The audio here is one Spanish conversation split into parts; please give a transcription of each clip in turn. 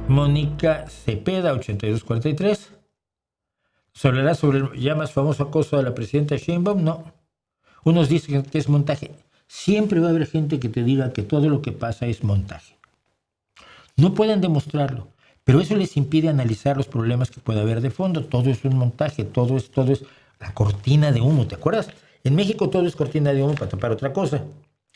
Mónica Cepeda, 8243. ¿Se hablará sobre el ya más famoso acoso de la presidenta Sheinbaum? No. Unos dicen que es montaje. Siempre va a haber gente que te diga que todo lo que pasa es montaje. No pueden demostrarlo, pero eso les impide analizar los problemas que puede haber de fondo. Todo es un montaje, todo es la cortina de humo. ¿Te acuerdas? En México todo es cortina de humo para tapar otra cosa.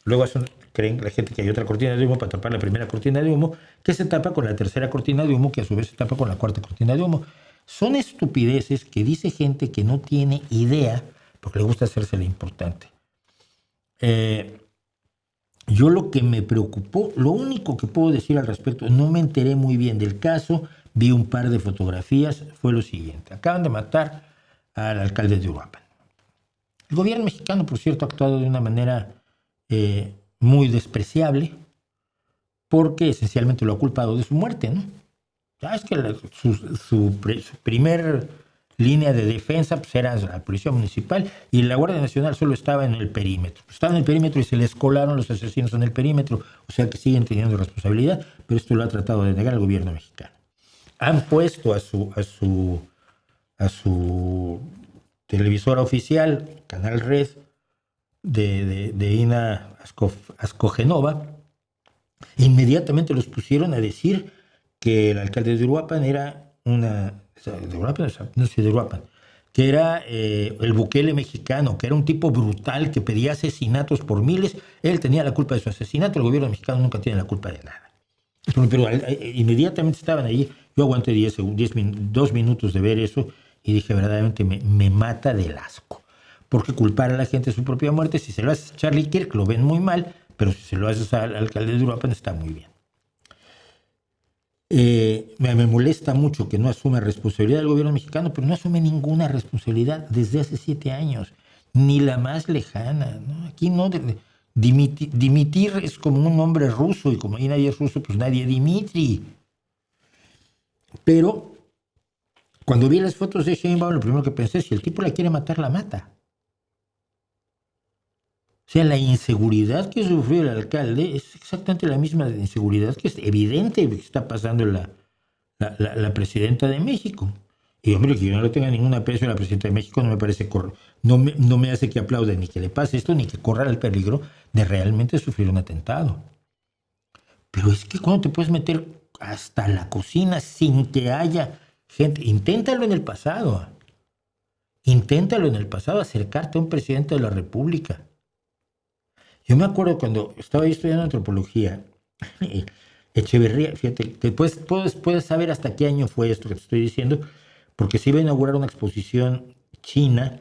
Luego creen la gente que hay otra cortina de humo para tapar la primera cortina de humo, que se tapa con la tercera cortina de humo, que a su vez se tapa con la cuarta cortina de humo. Son estupideces que dice gente que no tiene idea, porque le gusta hacerse lo importante. Yo lo que me preocupó, lo único que puedo decir al respecto, no me enteré muy bien del caso, vi un par de fotografías, fue lo siguiente. Acaban de matar al alcalde de Uruapan. El gobierno mexicano, por cierto, ha actuado de una manera muy despreciable, porque esencialmente lo ha culpado de su muerte, ¿no? Ya es que su primer línea de defensa pues, era la policía municipal y la Guardia Nacional solo estaba en el perímetro. Estaba en el perímetro y se les colaron los asesinos en el perímetro, o sea que siguen teniendo responsabilidad, pero esto lo ha tratado de negar el gobierno mexicano. Han puesto a su televisora oficial, Canal Red, de Ina Ascogenova, inmediatamente los pusieron a decir que el alcalde de Uruapan era que era el Bukele mexicano, que era un tipo brutal que pedía asesinatos por miles. Él tenía la culpa de su asesinato, el gobierno mexicano nunca tiene la culpa de nada. Pero inmediatamente estaban allí. Yo aguanté 2 minutos de ver eso y dije, verdaderamente me mata del asco. Porque culpar a la gente de su propia muerte, si se lo haces a Charlie Kirk, lo ven muy mal, pero si se lo haces al alcalde de Uruapan, está muy bien. Me molesta mucho que no asume responsabilidad del gobierno mexicano, pero no asume ninguna responsabilidad desde hace 7 años, ni la más lejana, ¿no? Aquí no, dimitir es como un nombre ruso, y como ahí nadie es ruso, pues nadie Dimitri. Pero cuando vi las fotos de Sheinbaum, lo primero que pensé, si el tipo la quiere matar, la mata. O sea, la inseguridad que sufrió el alcalde es exactamente la misma inseguridad que es evidente que está pasando la presidenta de México. Y hombre, que yo no le tenga ningún aprecio a la presidenta de México no me parece no me hace que aplaude ni que le pase esto, ni que corra el peligro de realmente sufrir un atentado. Pero es que cuando te puedes meter hasta la cocina sin que haya gente, inténtalo en el pasado, acercarte a un presidente de la República. Yo me acuerdo cuando estaba estudiando antropología, Echeverría, fíjate, puedes saber hasta qué año fue esto que te estoy diciendo, porque se iba a inaugurar una exposición china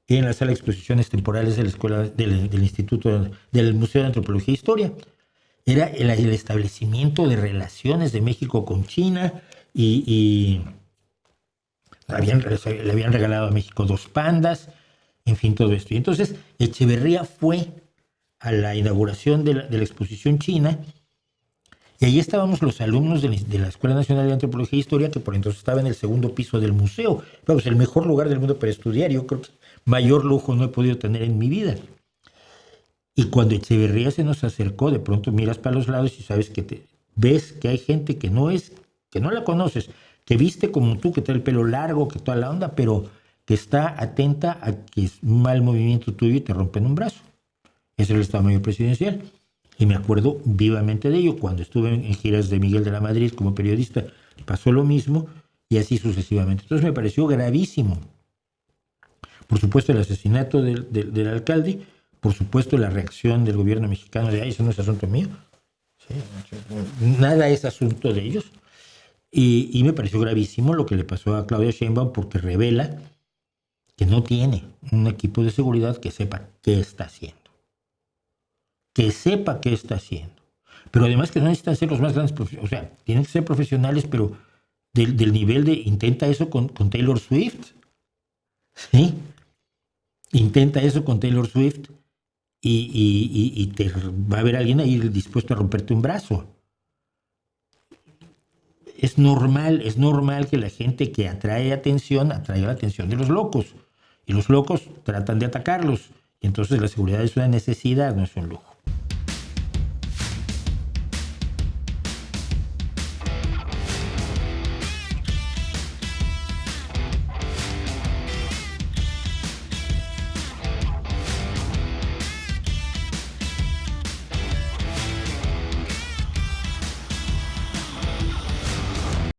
en la sala de exposiciones temporales de la escuela del Instituto del Museo de Antropología e Historia. Era el establecimiento de relaciones de México con China y le habían regalado a México 2 pandas, en fin, todo esto. Y entonces Echeverría fue a la inauguración de la exposición china, y allí estábamos los alumnos de la Escuela Nacional de Antropología e Historia, que por entonces estaba en el segundo piso del museo. Vamos, el mejor lugar del mundo para estudiar. Yo creo que mayor lujo no he podido tener en mi vida. Y cuando Echeverría se nos acercó, de pronto miras para los lados y sabes ves que hay gente que no la conoces, que viste como tú, que trae el pelo largo, que toda la onda, pero que está atenta a que es un mal movimiento tuyo y te rompen un brazo. Ese era el Estado Mayor Presidencial. Y me acuerdo vivamente de ello. Cuando estuve en giras de Miguel de la Madrid como periodista, pasó lo mismo y así sucesivamente. Entonces me pareció gravísimo. Por supuesto, el asesinato del alcalde, por supuesto, la reacción del gobierno mexicano de, eso no es asunto mío. Sí, nada es asunto de ellos. Y me pareció gravísimo lo que le pasó a Claudia Sheinbaum, porque revela que no tiene un equipo de seguridad que sepa qué está haciendo. Que sepa qué está haciendo. Pero además que no necesitan ser los más grandes profesionales, o sea, tienen que ser profesionales, pero del nivel de, intenta eso con Taylor Swift, ¿sí? Intenta eso con Taylor Swift y te va a haber alguien ahí dispuesto a romperte un brazo. Es normal que la gente que atraiga la atención de los locos. Y los locos tratan de atacarlos. Y entonces la seguridad es una necesidad, no es un lujo.